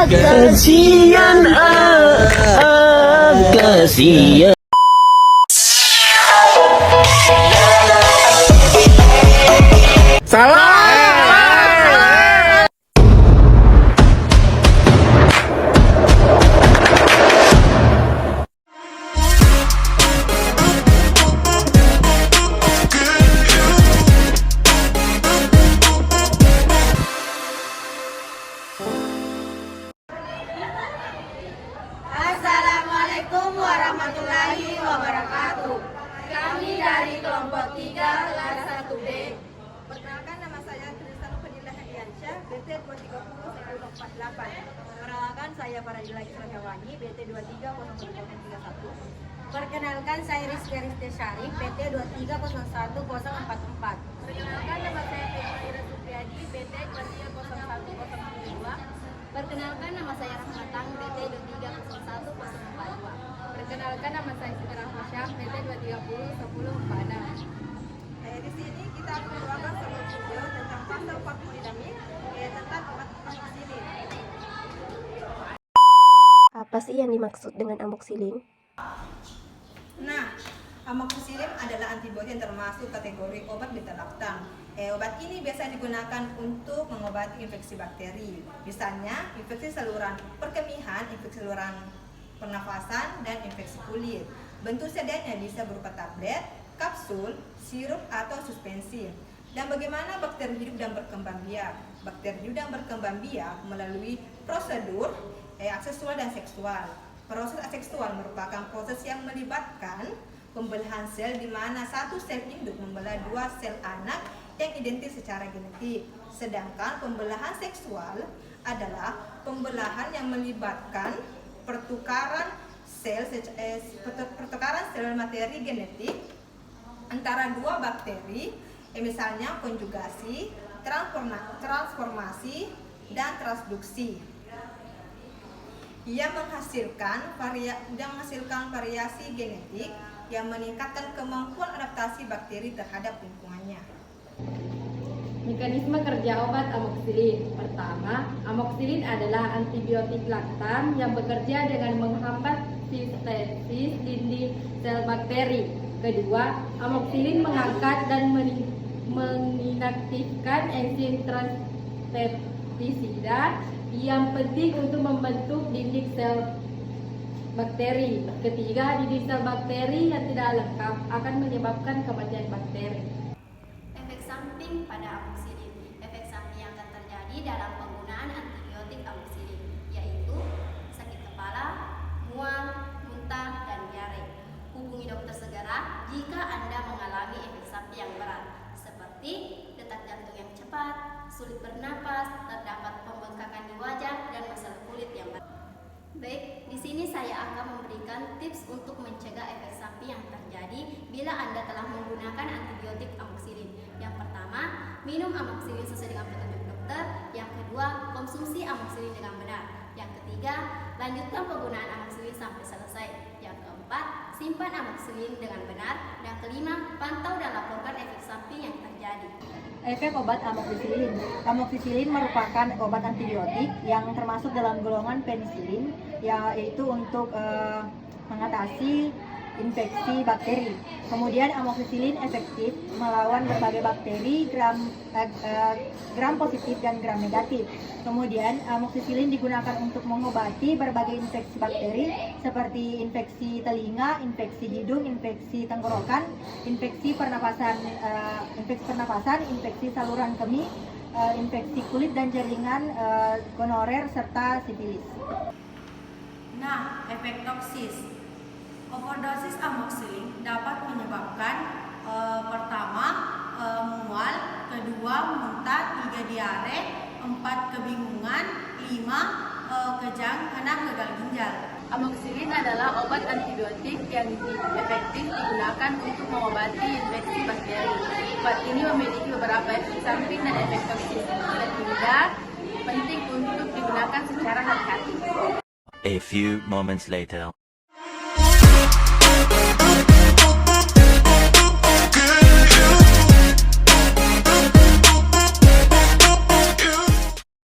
kasihan, kasihan. Salah. Assalamualaikum warahmatullahi wabarakatuh. Kami dari kelompok 3 kelas 1B. Perkenalkan, nama saya Tristan Fadilah Hadiansyah, BT 2301048. Perkenalkan, saya Faradila Isra Hewani, BT 230031. Perkenalkan, saya Rizky Syarif, PT 230104. Perkenalkan, nama saya Fadila Supriyadi, BT 230102. Perkenalkan, nama saya Rahmatang, BT 230104. Perkenalkan, nama saya Siti Rahmasyah, BT 2301046. Di sini kita akan membahas sebuah video tentang pasal 40 Dami, tentang amoxicillin. Apa sih yang dimaksud dengan amoxicillin? Nah, amoxicillin adalah antibiotik yang termasuk kategori obat beta laktam. Obat ini biasa digunakan untuk mengobati infeksi bakteri, misalnya infeksi saluran perkemihan, infeksi saluran pernafasan, dan infeksi kulit. Bentuk sedianya bisa berupa tablet, kapsul, sirup, atau suspensi. Dan bagaimana bakteri hidup dan berkembang biak? Bakteri hidup dan berkembang biak melalui prosedur aseksual dan seksual. Proses aseksual merupakan proses yang melibatkan pembelahan sel di mana satu sel induk membelah dua sel anak yang identik secara genetik. Sedangkan pembelahan seksual adalah pembelahan yang melibatkan pertukaran sel materi genetik antara dua bakteri, misalnya konjugasi, transformasi, dan transduksi, yang menghasilkan variasi genetik yang meningkatkan kemampuan adaptasi bakteri terhadap lingkungannya. Mekanisme kerja obat amoxicillin. Pertama, amoxicillin adalah antibiotik laktam yang bekerja dengan menghambat sintesis dinding sel bakteri. Kedua, amoxicillin mengangkat dan menginaktifkan enzim transeptisida yang penting untuk membentuk dinding sel bakteri. Ketiga, dinding sel bakteri yang tidak lengkap akan menyebabkan kematian bakteri. Efek samping pada amoxicillin. Efek samping yang akan terjadi dalam penggunaan antibiotik amoxicillin yaitu sakit kepala, mual, muntah, dan diare. Hubungi dokter segera jika Anda mengalami efek samping yang berat seperti detak jantung yang cepat, sulit bernapas, terdapat pembengkakan di wajah, dan masalah kulit yang berat. Baik, di sini saya akan memberikan tips untuk mencegah efek samping yang terjadi bila Anda telah menggunakan antibiotik amoxicillin. Yang pertama, minum amoxicillin sesuai dengan petunjuk dokter. Yang kedua, konsumsi amoxicillin dengan benar. Yang ketiga, lanjutkan penggunaan amoxicillin sampai selesai. Yang keempat, simpan amoxicillin dengan benar. Dan kelima, pantau dan laporkan efek samping yang terjadi. Efek obat amoxicillin. Amoxicillin merupakan obat antibiotik yang termasuk dalam golongan penisilin, yaitu untuk mengatasi infeksi bakteri. Kemudian amoxicillin efektif melawan berbagai bakteri gram positif dan gram negatif. Kemudian amoxicillin digunakan untuk mengobati berbagai infeksi bakteri seperti infeksi telinga, infeksi hidung, infeksi tenggorokan, infeksi pernapasan, infeksi saluran kemih, infeksi kulit dan jaringan, gonorer, serta sifilis. Nah, efek toksis. Overdosis amoxicillin dapat menyebabkan pertama, mual, kedua, muntah, 3, diare, 4, kebingungan, 5, kejang, 6, gagal ginjal. Amoxicillin adalah obat antibiotik yang efektif digunakan untuk mengobati infeksi bakteri. Obat ini memiliki beberapa efek samping dan efek toksis, sehingga penting untuk digunakan secara hati-hati. A few moments later.